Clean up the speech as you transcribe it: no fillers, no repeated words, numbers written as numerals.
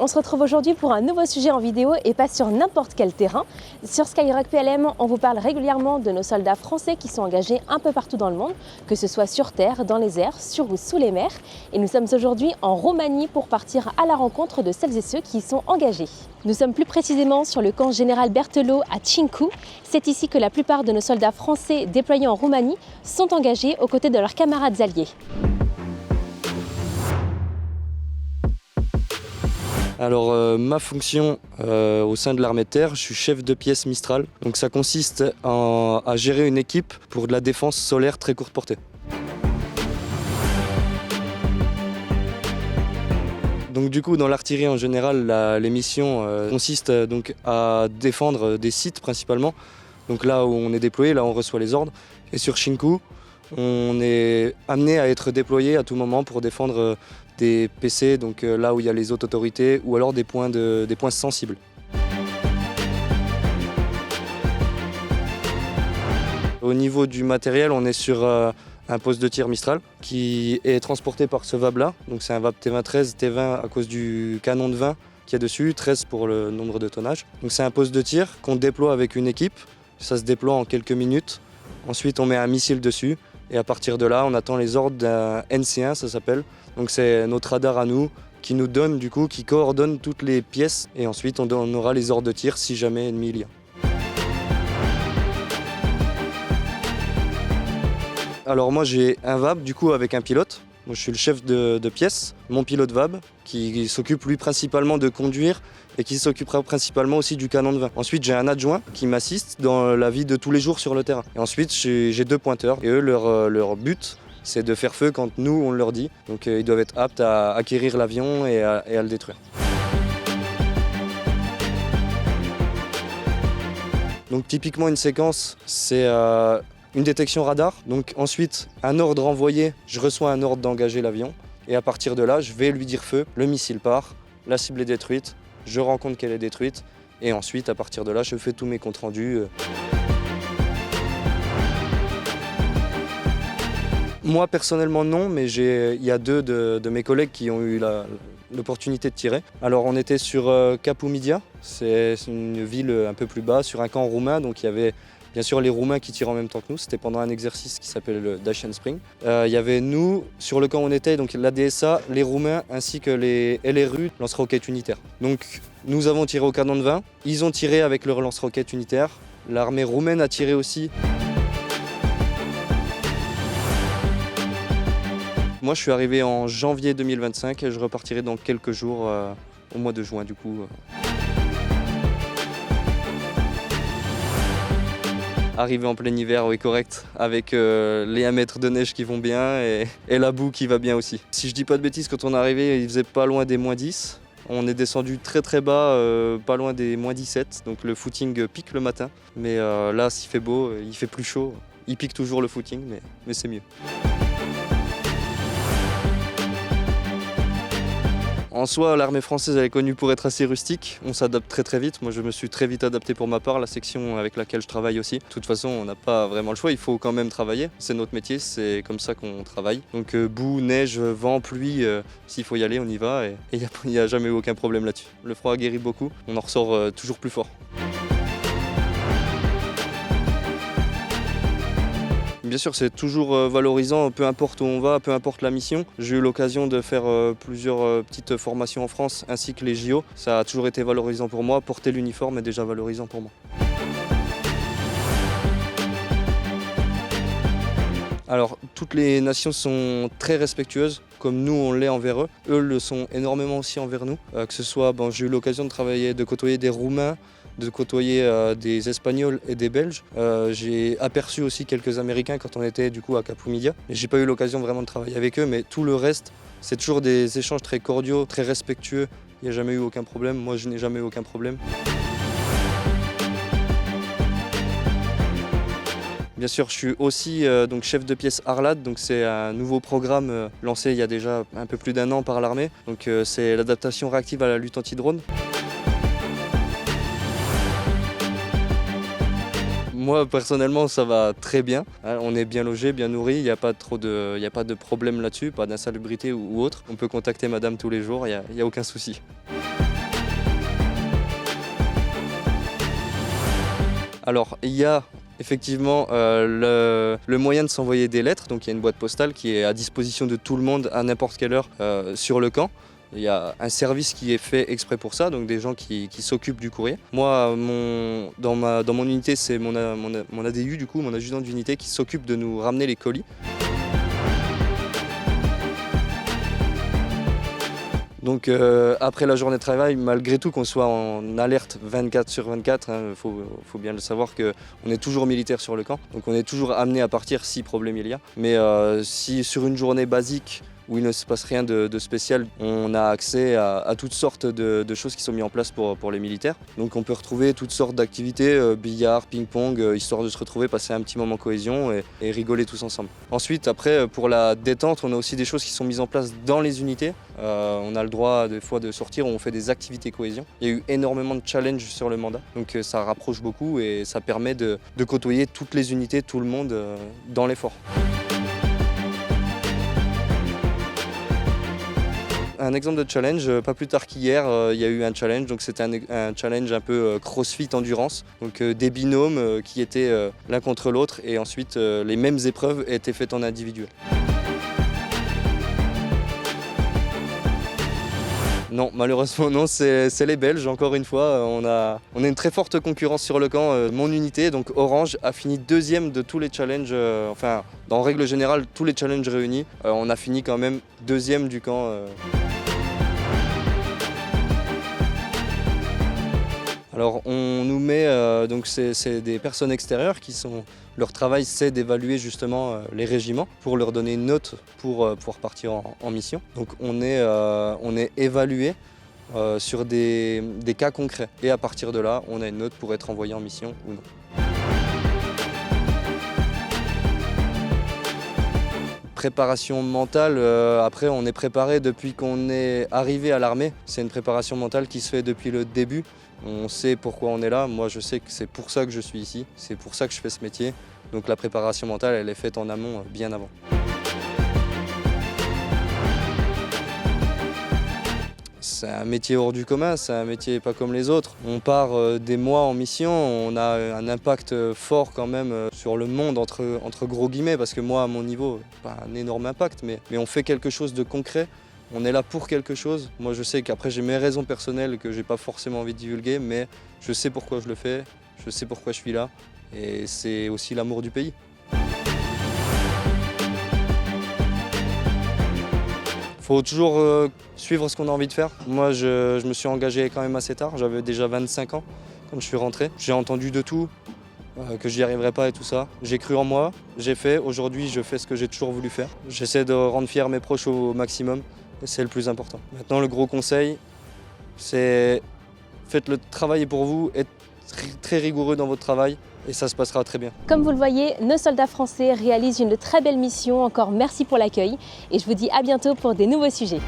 on se retrouve aujourd'hui pour un nouveau sujet en vidéo et pas sur n'importe quel terrain. Sur Skyrock PLM, on vous parle régulièrement de nos soldats français qui sont engagés un peu partout dans le monde, que ce soit sur terre, dans les airs, sur ou sous les mers. Et nous sommes aujourd'hui en Roumanie pour partir à la rencontre de celles et ceux qui y sont engagés. Nous sommes plus précisément sur le camp général Berthelot à Cincu. C'est ici que la plupart de nos soldats français déployés en Roumanie sont engagés aux côtés de leurs camarades alliés. Alors ma fonction au sein de l'armée de terre, je suis chef de pièce Mistral. Donc ça consiste à gérer une équipe pour de la défense solaire très courte portée. Donc du coup dans l'artillerie en général, les missions consistent donc à défendre des sites principalement. Donc là où on est déployé, là on reçoit les ordres. Et sur Cincu, on est amené à être déployé à tout moment pour défendre des PC, donc là où il y a les hautes autorités, ou alors des points sensibles. Au niveau du matériel, on est sur un poste de tir Mistral qui est transporté par ce VAB-là. Donc c'est un VAB T20 13, T20 à cause du canon de 20 qu'il y a dessus, 13 pour le nombre de tonnage. Donc c'est un poste de tir qu'on déploie avec une équipe. Ça se déploie en quelques minutes. Ensuite, on met un missile dessus. Et à partir de là, on attend les ordres d'un NC1, ça s'appelle. Donc c'est notre radar à nous qui nous donne, du coup, qui coordonne toutes les pièces. Et ensuite, on aura les ordres de tir si jamais ennemi il y a. Alors moi, j'ai un VAB, du coup, avec un pilote. Moi, je suis le chef de pièce, mon pilote VAB, qui s'occupe lui principalement de conduire et qui s'occupera principalement aussi du canon de 20. Ensuite, j'ai un adjoint qui m'assiste dans la vie de tous les jours sur le terrain. Et ensuite, j'ai deux pointeurs. Et eux, leur but, c'est de faire feu quand nous, on leur dit. Donc, ils doivent être aptes à acquérir l'avion et à le détruire. Donc, typiquement, une séquence, c'est une détection radar. Donc, ensuite, un ordre envoyé, je reçois un ordre d'engager l'avion. Et à partir de là, je vais lui dire feu, le missile part, la cible est détruite, je rends compte qu'elle est détruite. Et ensuite, à partir de là, je fais tous mes comptes rendus. Moi, personnellement, non, mais il y a deux de mes collègues qui ont eu l'opportunité de tirer. Alors, on était sur Capoumidia, c'est une ville un peu plus bas, sur un camp roumain. Donc, il y avait bien sûr les Roumains qui tirent en même temps que nous. C'était pendant un exercice qui s'appelle le Dacian Spring. Il y avait nous, sur le camp où on était, donc l'ADSA, les Roumains ainsi que les LRU, lance-roquettes unitaires. Donc, nous avons tiré au canon de 20. Ils ont tiré avec leur lance-roquettes unitaire. L'armée roumaine a tiré aussi. Moi, je suis arrivé en janvier 2025 et je repartirai dans quelques jours, au mois de juin du coup. Arrivé en plein hiver, oui correct, avec les 1 mètre de neige qui vont bien et la boue qui va bien aussi. Si je dis pas de bêtises, quand on est arrivé, il faisait pas loin des -10. On est descendu très très bas, pas loin des -17, donc le footing pique le matin. Mais là, s'il fait beau, il fait plus chaud, il pique toujours le footing, mais c'est mieux. En soi, l'armée française elle est connue pour être assez rustique, on s'adapte très très vite. Moi je me suis très vite adapté pour ma part, la section avec laquelle je travaille aussi. De toute façon, on n'a pas vraiment le choix, il faut quand même travailler. C'est notre métier, c'est comme ça qu'on travaille. Donc boue, neige, vent, pluie, s'il faut y aller, on y va et il n'y a jamais eu aucun problème là-dessus. Le froid guérit beaucoup, on en ressort toujours plus fort. Bien sûr, c'est toujours valorisant, peu importe où on va, peu importe la mission. J'ai eu l'occasion de faire plusieurs petites formations en France, ainsi que les JO. Ça a toujours été valorisant pour moi. Porter l'uniforme est déjà valorisant pour moi. Alors, toutes les nations sont très respectueuses, comme nous on l'est envers eux. Eux le sont énormément aussi envers nous. Que ce soit, j'ai eu l'occasion de côtoyer des Roumains, de côtoyer des Espagnols et des Belges. J'ai aperçu aussi quelques Américains quand on était du coup à Capoumidia. J'ai pas eu l'occasion vraiment de travailler avec eux, mais tout le reste, c'est toujours des échanges très cordiaux, très respectueux. Il n'y a jamais eu aucun problème. Moi, je n'ai jamais eu aucun problème. Bien sûr, je suis aussi donc chef de pièce Arlad, donc c'est un nouveau programme lancé il y a déjà un peu plus d'1 an par l'armée. Donc c'est l'adaptation réactive à la lutte anti-drone. Moi personnellement ça va très bien, on est bien logé, bien nourri, il n'y a pas de problème là-dessus, pas d'insalubrité ou autre. On peut contacter madame tous les jours, il n'y a aucun souci. Alors, il y a effectivement le moyen de s'envoyer des lettres. Donc, il y a une boîte postale qui est à disposition de tout le monde à n'importe quelle heure sur le camp. Il y a un service qui est fait exprès pour ça, donc des gens qui s'occupent du courrier. Moi, dans mon unité, c'est mon ADU, du coup, mon adjudant d'unité, qui s'occupe de nous ramener les colis. Donc après la journée de travail, malgré tout qu'on soit en alerte 24/24, il faut bien le savoir qu'on est toujours militaire sur le camp. Donc on est toujours amené à partir si problème il y a. Mais si sur une journée basique où il ne se passe rien de spécial, on a accès à toutes sortes de choses qui sont mises en place pour les militaires. Donc on peut retrouver toutes sortes d'activités, billard, ping-pong, histoire de se retrouver, passer un petit moment cohésion et rigoler tous ensemble. Ensuite, après, pour la détente, on a aussi des choses qui sont mises en place dans les unités. On a le droit des fois de sortir où on fait des activités cohésion. Il y a eu énormément de challenges sur le mandat, donc ça rapproche beaucoup et ça permet de côtoyer toutes les unités, tout le monde dans l'effort. Un exemple de challenge, pas plus tard qu'hier, il y a eu un challenge, donc c'était un challenge un peu crossfit endurance, donc des binômes qui étaient l'un contre l'autre et ensuite les mêmes épreuves étaient faites en individuel. Non, malheureusement non, c'est les Belges, encore une fois. On a une très forte concurrence sur le camp. Mon unité, donc Orange, a fini deuxième de tous les challenges, enfin, en règle générale, tous les challenges réunis. On a fini quand même deuxième du camp. Alors on nous met, donc c'est des personnes extérieures leur travail c'est d'évaluer justement les régiments pour leur donner une note pour pouvoir partir en mission. Donc on est évalué sur des cas concrets et à partir de là on a une note pour être envoyé en mission ou non. Préparation mentale, après on est préparé depuis qu'on est arrivé à l'armée. C'est une préparation mentale qui se fait depuis le début. On sait pourquoi on est là. Moi je sais que c'est pour ça que je suis ici, c'est pour ça que je fais ce métier. Donc la préparation mentale elle est faite en amont bien avant. C'est un métier hors du commun, c'est un métier pas comme les autres. On part des mois en mission, on a un impact fort quand même sur le monde entre gros guillemets, parce que moi à mon niveau, pas un énorme impact, mais on fait quelque chose de concret. On est là pour quelque chose. Moi je sais qu'après j'ai mes raisons personnelles que j'ai pas forcément envie de divulguer, mais je sais pourquoi je le fais, je sais pourquoi je suis là, et c'est aussi l'amour du pays. Il faut toujours suivre ce qu'on a envie de faire. Moi, je me suis engagé quand même assez tard. J'avais déjà 25 ans quand je suis rentré. J'ai entendu de tout, que j'y arriverais pas et tout ça. J'ai cru en moi, j'ai fait. Aujourd'hui, je fais ce que j'ai toujours voulu faire. J'essaie de rendre fiers mes proches au maximum et c'est le plus important. Maintenant, le gros conseil, c'est faites le travail pour vous, être très rigoureux dans votre travail. Et ça se passera très bien. Comme vous le voyez, nos soldats français réalisent une très belle mission. Encore merci pour l'accueil et je vous dis à bientôt pour des nouveaux sujets.